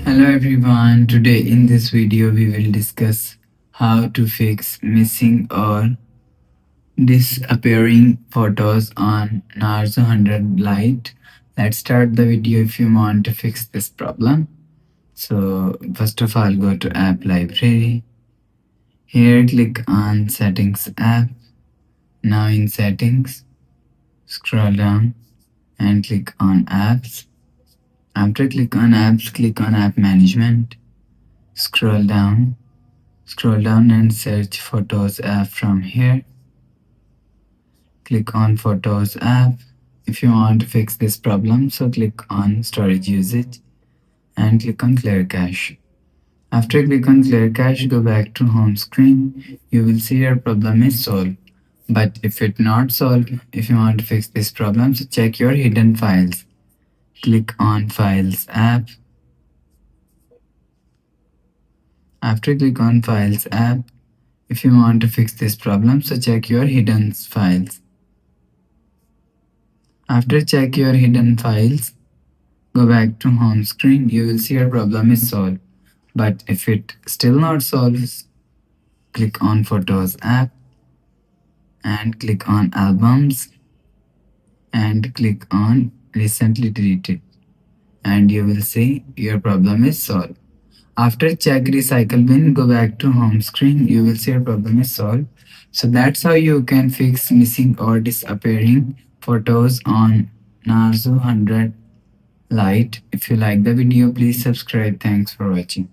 Hello everyone, today in this video we will discuss how to fix missing or disappearing photos on Narzo 100 Lite. Let's start the video if you want to fix this problem. So first of all go to app library. Here click on settings app. Now in settings scroll down and click on apps. After click on apps, click on app management. Scroll down. Scroll down and search Photos app from here. Click on Photos app. If you want to fix this problem, so click on Storage Usage and click on Clear Cache. After click on Clear Cache, go back to home screen. You will see your problem is solved. But if it not solved, if you want to fix this problem, so check your hidden files. Click on Files app. After click on Files app, if you want to fix this problem, so check your hidden files. After check your hidden files, go back to home screen. You will see your problem is solved. But if it still not solves, click on Photos app and click on Albums and click on Recently Deleted, and you will see your problem is solved. After check recycle bin, go back to home screen. You will see your problem is solved. So that's how you can fix missing or disappearing photos on Narzo 100 Lite. If you like the video, please subscribe. Thanks for watching.